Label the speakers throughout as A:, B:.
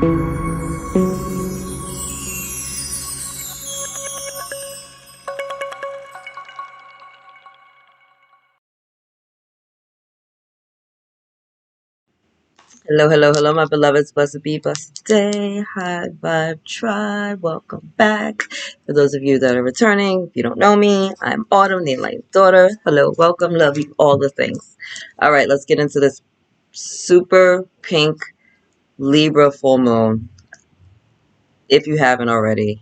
A: Hello, hello, hello, my beloveds. Blessed be, blessed day. High Vibe Tribe. Welcome back. For those of you that are returning, if you don't know me, I'm Autumn, the Enlightened daughter. Hello, welcome, love you, all the things. All right, let's get into this super pink Libra full moon. If you haven't already,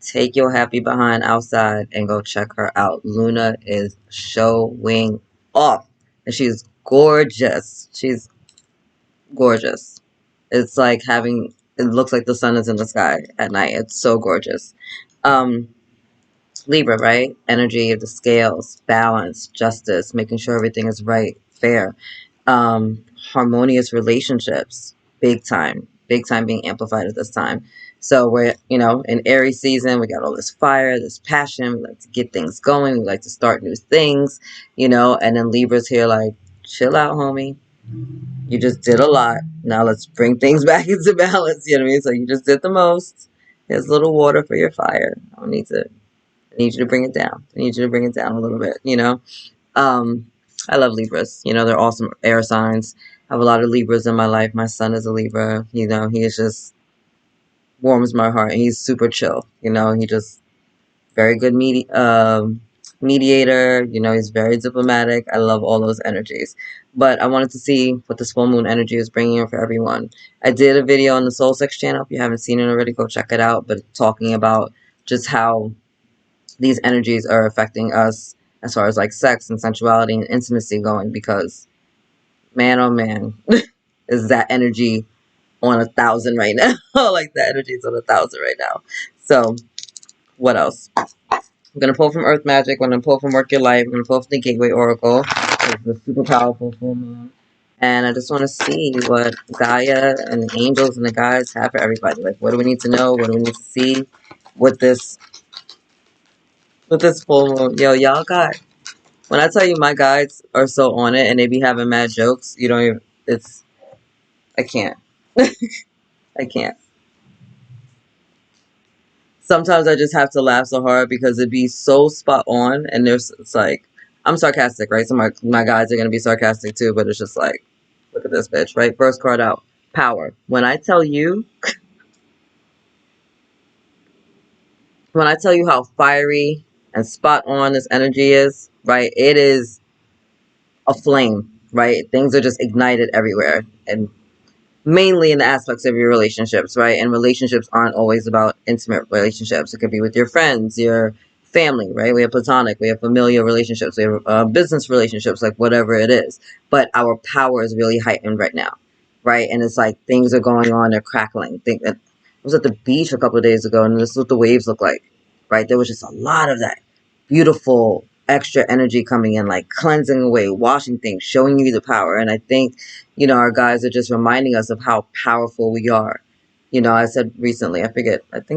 A: take your happy behind outside and go check her out. Luna is showing off, and she's gorgeous. She's gorgeous. It's like having, it looks like the sun is in the sky at night. It's so gorgeous. Um, Libra, right? Energy of the scales, balance, justice, making sure everything is right, fair. Harmonious relationships, big time being amplified at this time. So we're, in Aries season, we got all this fire, this passion. We like to get things going. We like to start new things, and then Libra's here like, chill out, homie. You just did a lot. Now let's bring things back into balance. You know what I mean? So you just did the most. There's a little water for your fire. I need you to bring it down. I need you to bring it down a little bit. I love Libras. They're awesome air signs. I have a lot of Libras in my life. My son is a Libra. He is just warms my heart. He's super chill. He just very good mediator. He's very diplomatic. I love all those energies. But I wanted to see what this full moon energy is bringing in for everyone. I did a video on the Soul Sex channel. If you haven't seen it already, go check it out. But talking about just how these energies are affecting us as far as like sex and sensuality and intimacy going, because man, oh man, is that energy on 1,000 right now. Like that energy is on 1,000 right now. So what else? I'm going to pull from Earth Magic. I'm going to pull from Work Your Life. I'm going to pull from the Gateway Oracle. It's a super powerful full moon. And I just want to see what Gaia and the angels and the guides have for everybody. Like, what do we need to know? What do we need to see with this full moon? Yo, y'all got, when I tell you my guides are so on it and they be having mad jokes, you don't even, I can't. I can't. Sometimes I just have to laugh so hard because it be so spot on, and it's like, I'm sarcastic, right? So my guys are gonna be sarcastic too, but it's just like, look at this bitch, right? First card out, power. When I tell you how fiery and spot on this energy is, right? It is a flame, right? Things are just ignited everywhere, and mainly in the aspects of your relationships, right? And relationships aren't always about intimate relationships. It could be with your friends, your family, right? We have platonic, we have familial relationships, we have business relationships, like whatever it is. But our power is really heightened right now, right? And it's like things are going on, they're crackling. I was at the beach a couple of days ago, and this is what the waves look like, right? There was just a lot of that beautiful extra energy coming in, like cleansing away, washing things, showing you the power. And I think our guys are just reminding us of how powerful we are. I said recently, I think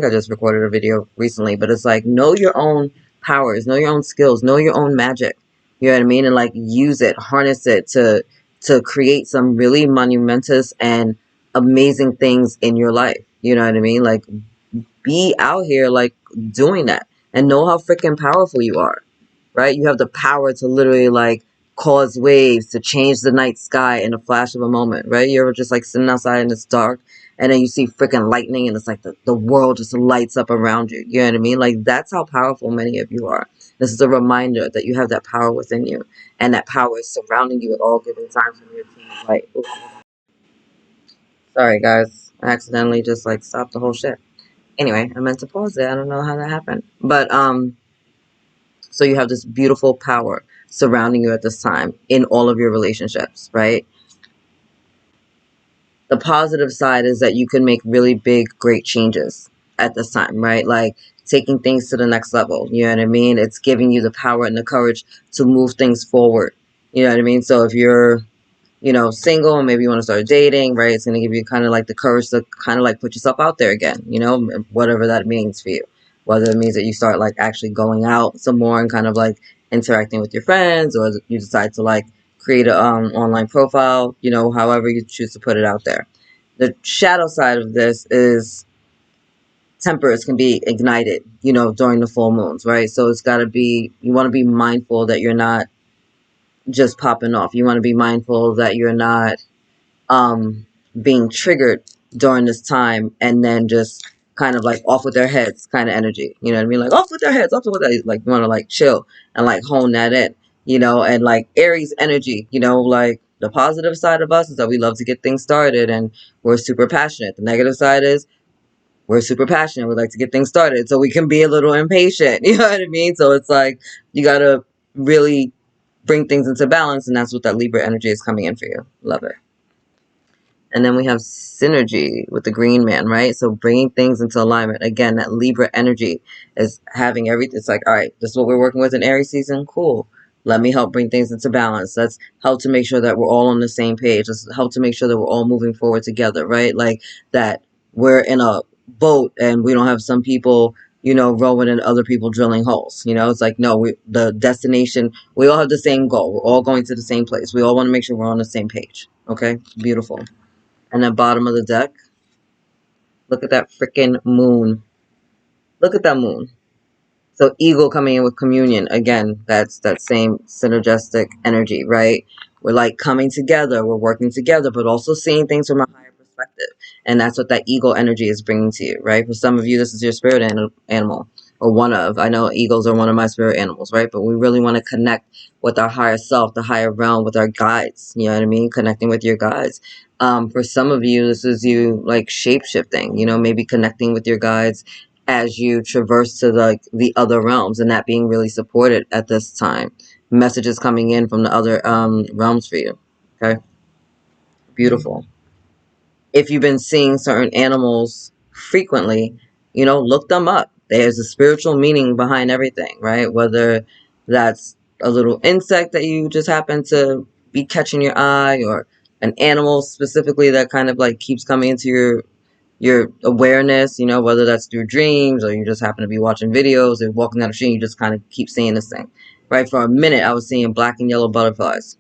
A: I just recorded a video recently, but it's like, know your own powers, know your own skills, know your own magic. You know what I mean? And like use it, harness it to create some really monumentous and amazing things in your life. You know what I mean? Like be out here like doing that and know how freaking powerful you are. Right? You have the power to literally like cause waves, to change the night sky in a flash of a moment, right? You're just like sitting outside and it's dark, and then you see freaking lightning, and it's like the world just lights up around you. You know what I mean? Like that's how powerful many of you are. This is a reminder that you have that power within you, and that power is surrounding you at all given times from your team. Like, oops. Sorry guys, I accidentally just like stopped the whole shit. Anyway, I meant to pause it. I don't know how that happened, but so you have this beautiful power surrounding you at this time in all of your relationships, right? The positive side is that you can make really big, great changes at this time, right? Like taking things to the next level. You know what I mean? It's giving you the power and the courage to move things forward. You know what I mean? So if you're, single and maybe you want to start dating, right? It's going to give you kind of like the courage to kind of like put yourself out there again, whatever that means for you. Whether it means that you start like actually going out some more and kind of like interacting with your friends, or you decide to like create an online profile, however you choose to put it out there. the shadow side of this is tempers can be ignited, you know, during the full moons, right? So it's got to be, you want to be mindful that you're not just popping off. You want to be mindful that you're not um, being triggered during this time and then just kind of like off with their heads kind of energy. You know what I mean? Like off with their heads, off with their, like you want to like chill and like hone that in, you know, and like Aries energy, you know, like the positive side of us is that we love to get things started and we're super passionate. The negative side is we're super passionate. We like to get things started. So we can be a little impatient. You know what I mean? So it's like you got to really bring things into balance. And that's what that Libra energy is coming in for you. Love it. And then we have synergy with the green man, right? So bringing things into alignment. Again, that Libra energy is having everything. It's like, all right, this is what we're working with in Aries season. Cool. Let me help bring things into balance. Let's help to make sure that we're all on the same page. Let's help to make sure that we're all moving forward together, right? Like that we're in a boat and we don't have some people, you know, rowing and other people drilling holes. You know, it's like, no, the destination, we all have the same goal. We're all going to the same place. We all want to make sure we're on the same page. Okay? Beautiful. And then bottom of the deck, look at that freaking moon. Look at that moon. So eagle coming in with communion. Again, that's that same synergistic energy, right? We're like coming together. We're working together, but also seeing things from a higher perspective. And that's what that eagle energy is bringing to you, right? For some of you, this is your spirit animal or one of. I know eagles are one of my spirit animals, right? But we really want to connect with our higher self, the higher realm, with our guides. You know what I mean? Connecting with your guides. For some of you, this is you like shape shifting, you know, maybe connecting with your guides as you traverse to the other realms, and that being really supported at this time. Messages coming in from the other realms for you. Okay, beautiful. If you've been seeing certain animals frequently, you know, look them up. There's a spiritual meaning behind everything, right? Whether that's a little insect that you just happen to be catching your eye, or an animal specifically that kind of like keeps coming into your awareness, you know, whether that's through dreams or you just happen to be watching videos or walking down the street, you just kind of keep seeing this thing. Right? For a minute, I was seeing black and yellow butterflies.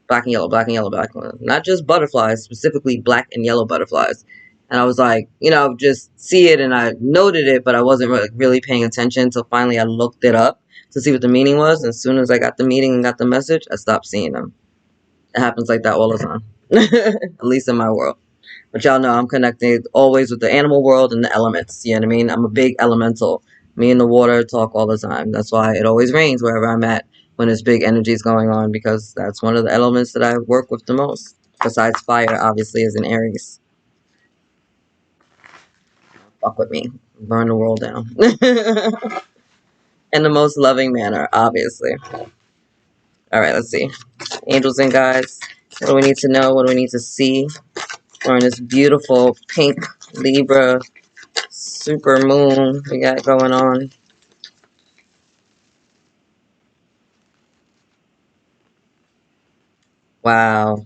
A: Black and yellow, black and yellow, black and yellow. Not just butterflies, specifically black and yellow butterflies. And I was like, you know, just see it and I noted it, but I wasn't really paying attention until finally I looked it up to see what the meaning was. And as soon as I got the meaning and got the message, I stopped seeing them. It happens like that all the time, at least in my world. But y'all know I'm connected always with the animal world and the elements. You know what I mean? I'm a big elemental. Me and the water talk all the time. That's why it always rains wherever I'm at when there's big energies going on, because that's one of the elements that I work with the most. Besides fire, obviously, is in Aries. Fuck with me. Burn the world down. In the most loving manner, obviously. All right, let's see. Angels and guides. What do we need to know? What do we need to see? We're in this beautiful pink Libra super moon we got going on. Wow.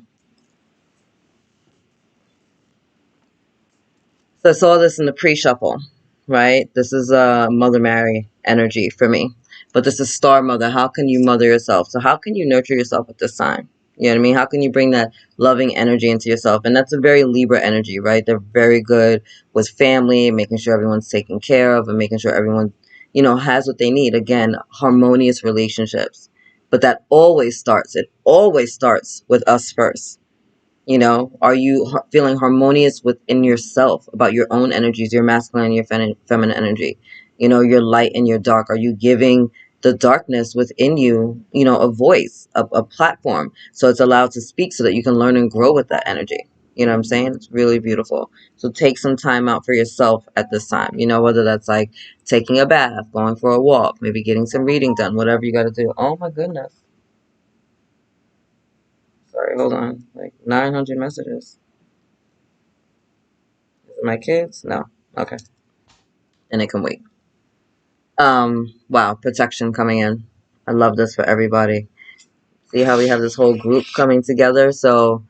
A: So I saw this in the pre-shuffle, right? This is Mother Mary energy for me. But this is Star Mother. How can you mother yourself? So how can you nurture yourself at this time? You know what I mean? How can you bring that loving energy into yourself? And that's a very Libra energy, right? They're very good with family, making sure everyone's taken care of and making sure everyone, you know, has what they need. Again, harmonious relationships. But that it always starts with us first. You know, are you feeling harmonious within yourself about your own energies, your masculine and your feminine energy? You know, your light and your dark. Are you giving the darkness within you, you know, a voice, a platform, so it's allowed to speak so that you can learn and grow with that energy? You know what I'm saying? It's really beautiful. So take some time out for yourself at this time. You know, whether that's like taking a bath, going for a walk, maybe getting some reading done, whatever you got to do. Oh my goodness. Sorry, hold on. Like 900 messages. My kids? No. Okay. And it can wait. Wow, protection coming in. I love this for everybody. See how we have this whole group coming together? So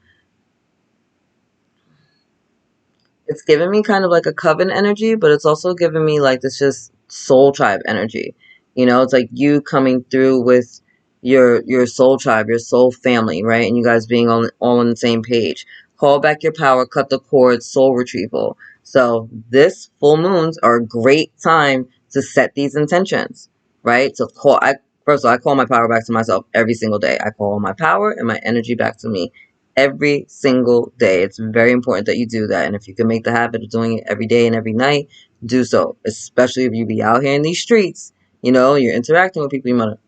A: it's giving me kind of like a coven energy, but it's also giving me like this just soul tribe energy. You know, it's like you coming through with your soul tribe, your soul family, right? And you guys being all on the same page, call back your power, cut the cord, soul retrieval. So this full moons are a great time to set these intentions, right? To call, first of all, I call my power back to myself every single day. I call my power and my energy back to me every single day. It's very important that you do that. And if you can make the habit of doing it every day and every night, do so. Especially if you be out here in these streets, you're interacting with people, you want to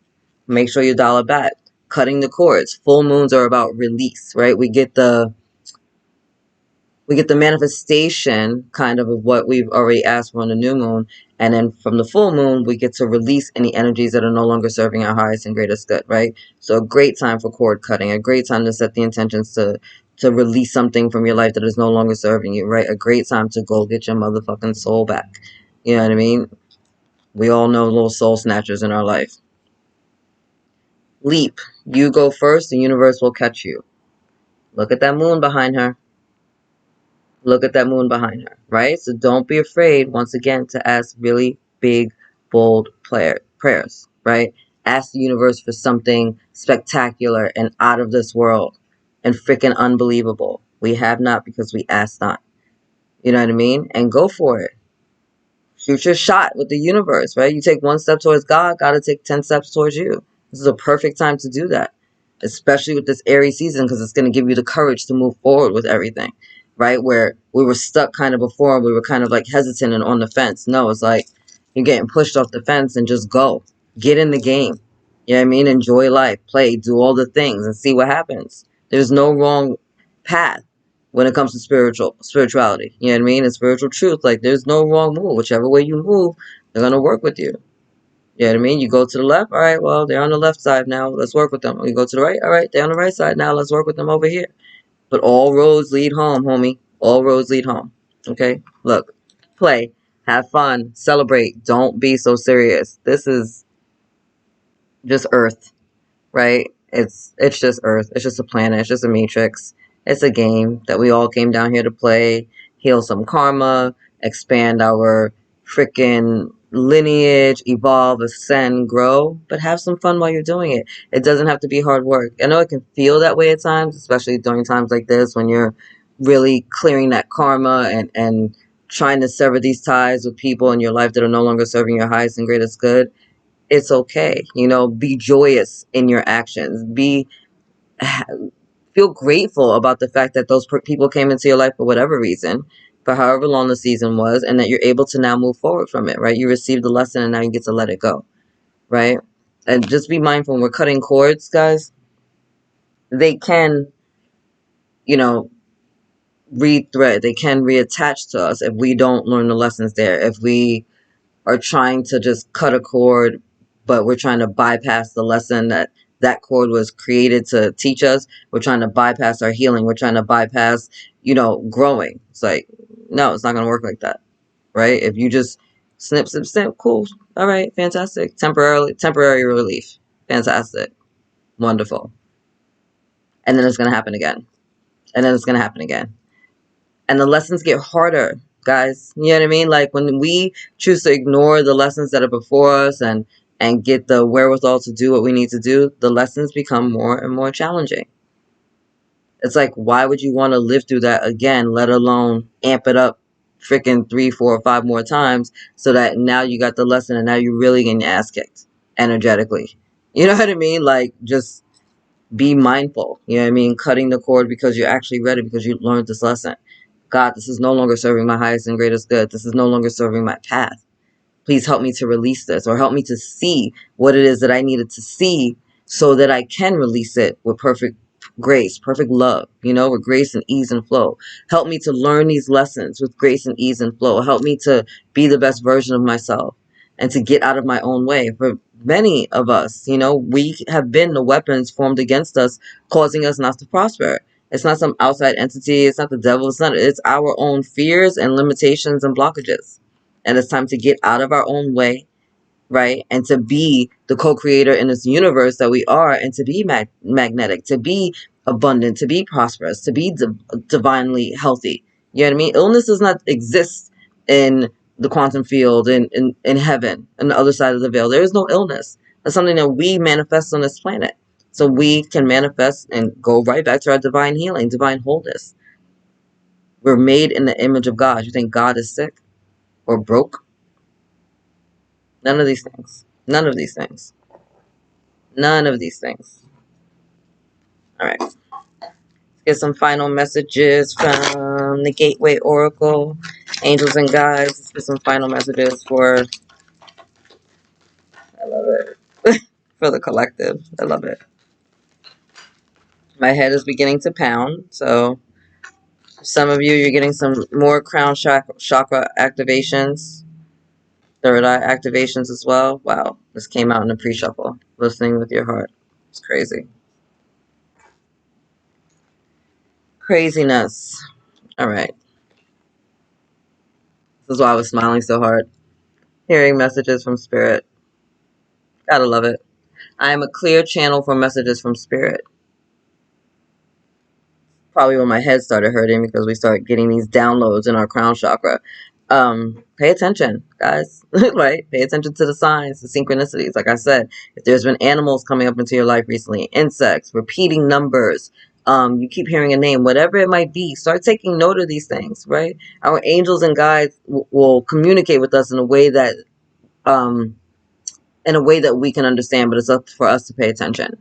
A: make sure you dial it back. Cutting the cords. Full moons are about release, right? We get the manifestation kind of what we've already asked for on the new moon, and then from the full moon we get to release any energies that are no longer serving our highest and greatest good, right? So a great time for cord cutting, a great time to set the intentions to release something from your life that is no longer serving you, right? A great time to go get your motherfucking soul back. You know what I mean? We all know little soul snatchers in our life. Leap. You go first, the universe will catch you. Look at that moon behind her. Look at that moon behind her, right? So don't be afraid, once again, to ask really big, bold prayers, right? Ask the universe for something spectacular and out of this world and freaking unbelievable. We have not because we ask not. You know what I mean? And go for it. Shoot your shot with the universe, right? You take one step towards God, God will take 10 steps towards you. This is a perfect time to do that, especially with this Aries season, because it's going to give you the courage to move forward with everything, right? Where we were stuck kind of before, we were kind of like hesitant and on the fence. No, it's like you're getting pushed off the fence and just go. Get in the game. You know what I mean? Enjoy life, play, do all the things and see what happens. There's no wrong path when it comes to spirituality. You know what I mean? And spiritual truth. Like, there's no wrong move. Whichever way you move, they're going to work with you. You know what I mean? You go to the left, all right, well, they're on the left side now. Let's work with them. You go to the right, all right, they're on the right side now. Let's work with them over here. But all roads lead home, homie. All roads lead home. Okay? Look, play, have fun, celebrate. Don't be so serious. This is just Earth, right? It's just Earth. It's just a planet. It's just a matrix. It's a game that we all came down here to play, heal some karma, expand our freaking lineage, evolve, ascend, grow, but have some fun while you're doing it. It doesn't have to be hard work. I know it can feel that way at times, especially during times like this when you're really clearing that karma and trying to sever these ties with people in your life that are no longer serving your highest and greatest good. It's okay. Be joyous in your actions. Feel grateful about the fact that those people came into your life for whatever reason, for however long the season was, and that you're able to now move forward from it, right? You received the lesson and now you get to let it go, right? And just be mindful when we're cutting cords, guys. They can, you know, re-thread. They can reattach to us if we don't learn the lessons there. If we are trying to just cut a cord, but we're trying to bypass the lesson that cord was created to teach us. We're trying to bypass our healing. We're trying to bypass, growing. It's like, no, it's not going to work like that, right? If you just snip, snip, snip, cool. All right, fantastic. Temporary relief. Fantastic. Wonderful. And then it's going to happen again. And then it's going to happen again. And the lessons get harder, guys. You know what I mean? Like, when we choose to ignore the lessons that are before us and get the wherewithal to do what we need to do, the lessons become more and more challenging. It's like, why would you want to live through that again, let alone amp it up freaking 3, 4, or 5 more times so that now you got the lesson and now you're really getting your ass kicked energetically. You know what I mean? Like, just be mindful. You know what I mean? Cutting the cord because you're actually ready, because you learned this lesson. God, this is no longer serving my highest and greatest good. This is no longer serving my path. Please help me to release this, or help me to see what it is that I needed to see so that I can release it with perfect grace, perfect love, with grace and ease and flow. Help me to learn these lessons with grace and ease and flow. Help me to be the best version of myself and to get out of my own way. For many of us, we have been the weapons formed against us, causing us not to prosper. It's not some outside entity. It's not the devil. It's our own fears and limitations and blockages. And it's time to get out of our own way, right? And to be the co-creator in this universe that we are, and to be magnetic, to be abundant, to be prosperous, to be divinely healthy. You know what I mean? Illness does not exist in the quantum field, in heaven, on the other side of the veil. There is no illness. That's something that we manifest on this planet. So we can manifest and go right back to our divine healing, divine wholeness. We're made in the image of God. You think God is sick or broke? None of these things. None of these things. None of these things. All right. Let's get some final messages from the Gateway Oracle. Angels and guides. Let's get some final messages for, I love it, for the collective. I love it. My head is beginning to pound. So some of you, you're getting some more crown chakra activations. Third eye activations as well. Wow. This came out in the pre-shuffle. Listening with your heart. It's crazy. Craziness. All right. This is why I was smiling so hard. Hearing messages from spirit. Gotta love it. I am a clear channel for messages from spirit. Probably when my head started hurting because we started getting these downloads in our crown chakra. Pay attention, guys. Right? Pay attention to the signs, the synchronicities. Like I said, if there's been animals coming up into your life recently, insects, repeating numbers, you keep hearing a name, whatever it might be, start taking note of these things, right? Our angels and guides will communicate with us um, in a way that we can understand, but it's up for us to pay attention.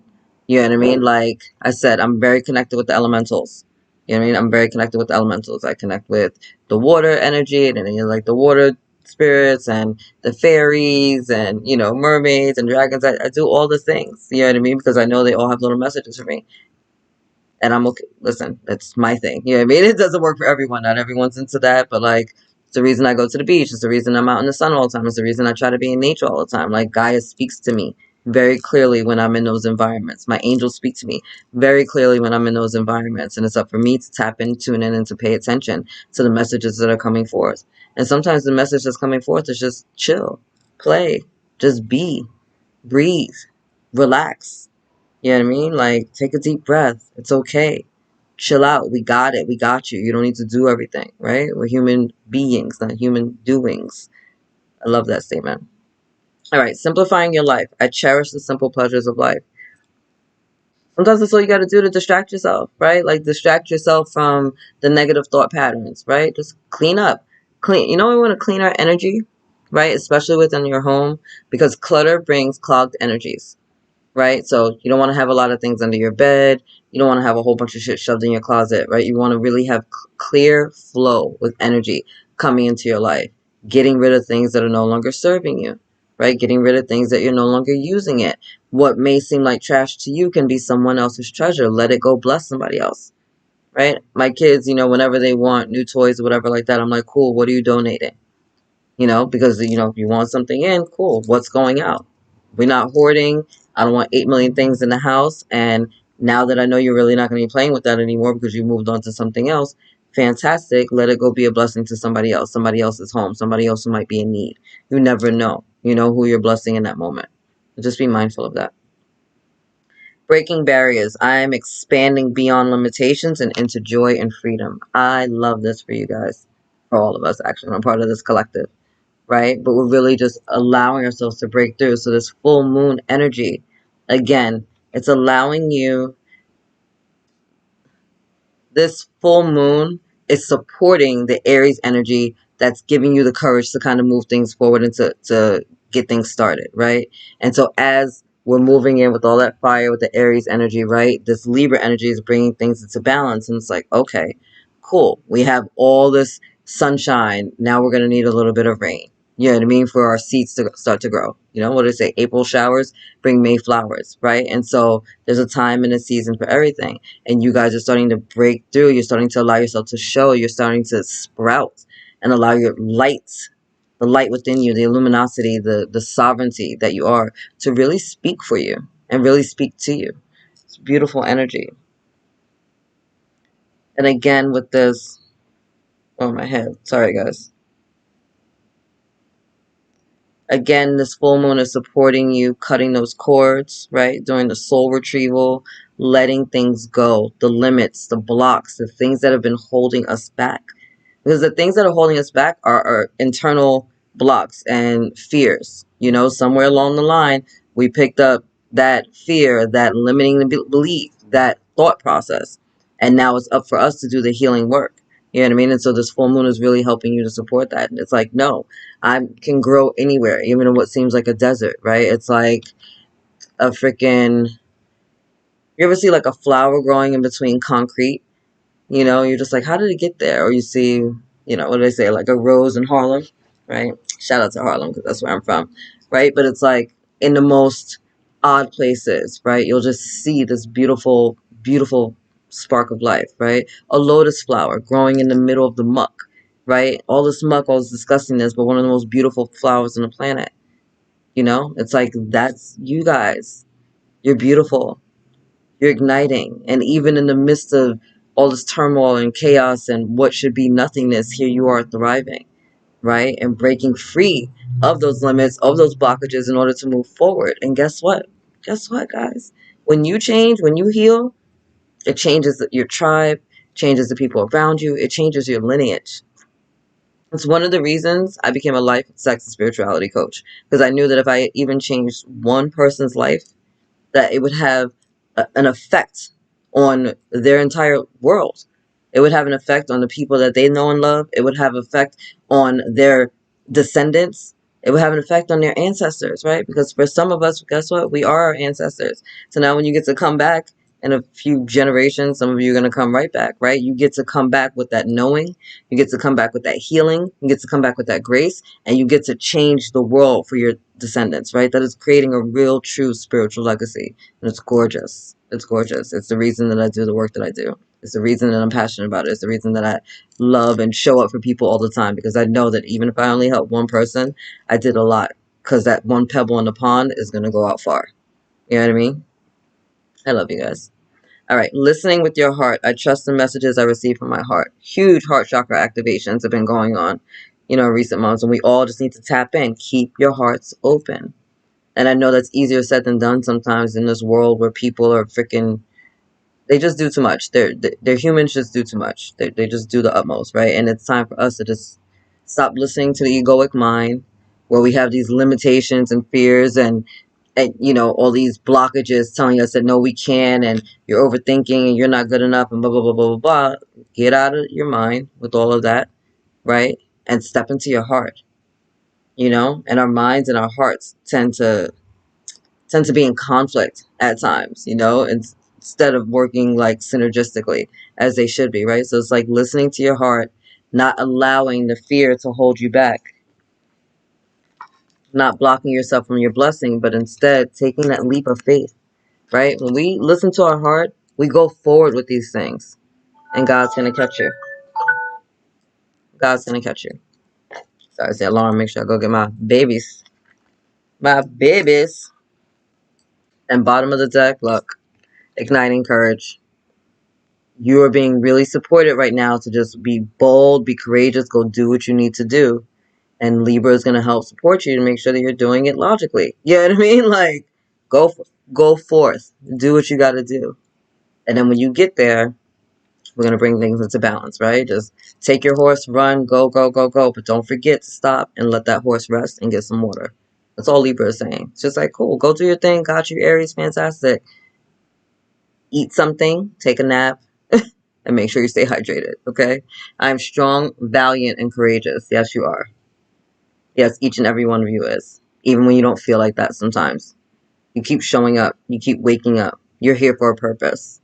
A: You know what I mean? Like I said, I'm very connected with the elementals. You know what I mean? I'm very connected with the elementals. I connect with the water energy and then like the water spirits and the fairies and, you know, mermaids and dragons. I do all the things. You know what I mean? Because I know they all have little messages for me. And I'm okay. Listen, that's my thing. You know what I mean? It doesn't work for everyone. Not everyone's into that, but like, it's the reason I go to the beach. It's the reason I'm out in the sun all the time. It's the reason I try to be in nature all the time. Like, Gaia speaks to me very clearly when I'm in those environments. My angels speak to me very clearly when I'm in those environments. And it's up for me to tap in, tune in, and to pay attention to the messages that are coming forth. And sometimes the message that's coming forth is just chill, play, just be, breathe, relax. You know what I mean? Like, take a deep breath. It's okay. Chill out. We got it. We got you. You don't need to do everything, right? We're human beings, not human doings. I love that statement. All right. Simplifying your life. I cherish the simple pleasures of life. Sometimes that's all you got to do to distract yourself, right? Like, distract yourself from the negative thought patterns, right? Just clean up. Clean. You know, we want to clean our energy, right? Especially within your home, because clutter brings clogged energies. Right? So you don't want to have a lot of things under your bed. You don't want to have a whole bunch of shit shoved in your closet, right? You want to really have clear flow with energy coming into your life, getting rid of things that are no longer serving you, right? Getting rid of things that you're no longer using it. What may seem like trash to you can be someone else's treasure. Let it go bless somebody else, right? My kids, you know, whenever they want new toys or whatever like that, I'm like, cool, what are you donating? You know, because, you know, if you want something in, cool, what's going out? We're not hoarding. I don't want 8 million things in the house. And now that I know you're really not going to be playing with that anymore because you moved on to something else, fantastic. Let it go be a blessing to somebody else, somebody else's home, somebody else who might be in need. You never know, you know, who you're blessing in that moment. Just be mindful of that. Breaking barriers. I'm expanding beyond limitations and into joy and freedom. I love this for you guys, for all of us, actually. I'm part of this collective, right? But we're really just allowing ourselves to break through. So this full moon energy, again, it's allowing you, this full moon is supporting the Aries energy that's giving you the courage to kind of move things forward and to get things started, right? And so as we're moving in with all that fire with the Aries energy, right? This Libra energy is bringing things into balance. And it's like, okay, cool. We have all this sunshine. Now we're going to need a little bit of rain. You know what I mean? For our seeds to start to grow. You know what do they say? April showers bring May flowers, right? And so there's a time and a season for everything. And you guys are starting to break through. You're starting to allow yourself to show. You're starting to sprout and allow your light, the light within you, the luminosity, the sovereignty that you are, to really speak for you and really speak to you. It's beautiful energy. And again, with this, oh, my head. Sorry, guys. Again, this full moon is supporting you, cutting those cords, right? Doing the soul retrieval, letting things go, the limits, the blocks, the things that have been holding us back. Because the things that are holding us back are our internal blocks and fears. You know, somewhere along the line, we picked up that fear, that limiting belief, that thought process. And now it's up for us to do the healing work. You know what I mean? And so this full moon is really helping you to support that. And it's like, no, I can grow anywhere, even in what seems like a desert, right? It's like a freaking, you ever see like a flower growing in between concrete? You know, you're just like, how did it get there? Or you see, you know, what do they say, like a rose in Harlem, right? Shout out to Harlem because that's where I'm from, right? But it's like in the most odd places, right? You'll just see this beautiful, beautiful spark of life, right? A lotus flower growing in the middle of the muck, right? All this muck, all this disgustingness, but one of the most beautiful flowers on the planet. You know, it's like that's you guys. You're beautiful. You're igniting. And even in the midst of all this turmoil and chaos and what should be nothingness, here you are thriving, right? And breaking free of those limits, of those blockages in order to move forward. And guess what? Guess what, guys? When you change, when you heal, it changes your tribe, changes the people around you, it changes your lineage. It's one of the reasons I became a life, sex, and spirituality coach. Because I knew that if I even changed one person's life, that it would have an effect on their entire world. It would have an effect on the people that they know and love. It would have an effect on their descendants. It would have an effect on their ancestors, right? Because for some of us, guess what? We are our ancestors. So now when you get to come back in a few generations, some of you are going to come right back, right? You get to come back with that knowing. You get to come back with that healing. You get to come back with that grace. And you get to change the world for your descendants, right? That is creating a real, true spiritual legacy. And it's gorgeous. It's gorgeous. It's the reason that I do the work that I do. It's the reason that I'm passionate about it. It's the reason that I love and show up for people all the time, because I know that even if I only help one person, I did a lot, because that one pebble in the pond is going to go out far. You know what I mean? I love you guys. All right, listening with your heart. I trust the messages I receive from my heart. Huge heart chakra activations have been going on, you know, in recent months, and we all just need to tap in. Keep your hearts open. And I know that's easier said than done sometimes in this world where people are freaking, they just do too much. They're humans, just do too much. They just do the utmost, right? And it's time for us to just stop listening to the egoic mind, where we have these limitations and fears and you know, all these blockages telling us that no, we can, and you're overthinking and you're not good enough and blah blah blah blah blah blah. Get out of your mind with all of that, right? And step into your heart. You know, and our minds and our hearts tend to be in conflict at times, you know, instead of working like synergistically as they should be, right? So it's like listening to your heart, not allowing the fear to hold you back, not blocking yourself from your blessing, but instead taking that leap of faith, right? When we listen to our heart, we go forward with these things, and God's going to catch you. God's going to catch you. Sorry, it's the alarm. Make sure I go get my babies. My babies. And bottom of the deck, look, igniting courage. You are being really supported right now to just be bold, be courageous, go do what you need to do. And Libra is going to help support you to make sure that you're doing it logically. You know what I mean? Like, go, go forth, do what you got to do. And then when you get there, we're going to bring things into balance, right? Just take your horse, run, go, go, go, go. But don't forget to stop and let that horse rest and get some water. That's all Libra is saying. It's just like, cool, go do your thing. Got you, Aries, fantastic. Eat something, take a nap, and make sure you stay hydrated, okay? I am strong, valiant, and courageous. Yes, you are. Yes, each and every one of you is. Even when you don't feel like that sometimes. You keep showing up. You keep waking up. You're here for a purpose.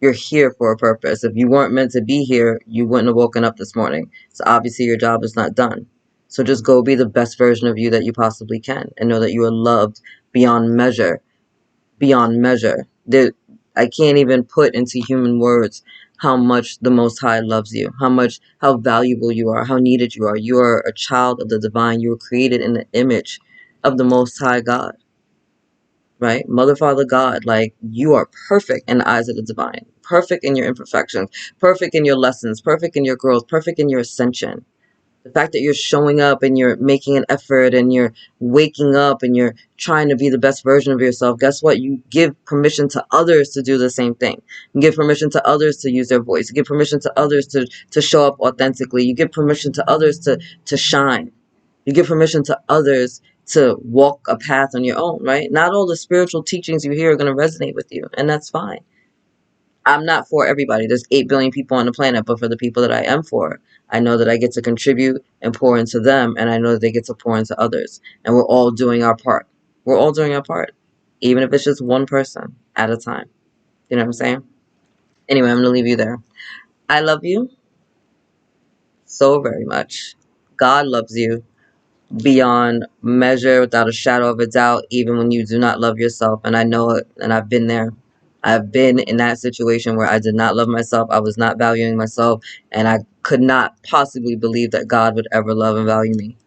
A: You're here for a purpose. If you weren't meant to be here, you wouldn't have woken up this morning. So obviously your job is not done. So just go be the best version of you that you possibly can, and know that you are loved beyond measure. Beyond measure. I can't even put into human words how much the Most High loves you, how valuable you are, how needed you are. You are a child of the divine. You were created in the image of the Most High God, right? Mother, Father, God, like, you are perfect in the eyes of the divine, perfect in your imperfections, perfect in your lessons, perfect in your growth, perfect in your ascension. The fact that you're showing up and you're making an effort and you're waking up and you're trying to be the best version of yourself, guess what? You give permission to others to do the same thing. You give permission to others to use their voice. You give permission to others to show up authentically. You give permission to others to shine. You give permission to others to walk a path on your own, right? Not all the spiritual teachings you hear are going to resonate with you, and that's fine. I'm not for everybody. There's 8 billion people on the planet, but for the people that I am for, I know that I get to contribute and pour into them, and I know that they get to pour into others. And we're all doing our part. We're all doing our part, even if it's just one person at a time. You know what I'm saying? Anyway, I'm going to leave you there. I love you so very much. God loves you beyond measure, without a shadow of a doubt, even when you do not love yourself. And I know it, and I've been there. I've been in that situation where I did not love myself. I was not valuing myself, and I could not possibly believe that God would ever love and value me.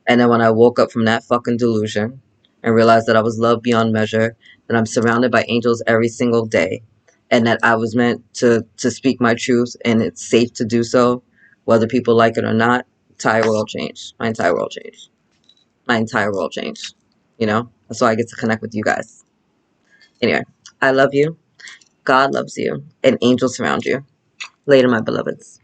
A: And then when I woke up from that fucking delusion and realized that I was loved beyond measure, that I'm surrounded by angels every single day, and that I was meant to speak my truth, and it's safe to do so, whether people like it or not, entire world changed. My entire world changed. My entire world changed. You know? That's why I get to connect with you guys. Anyway, I love you. God loves you. And angels surround you. Later, my beloveds.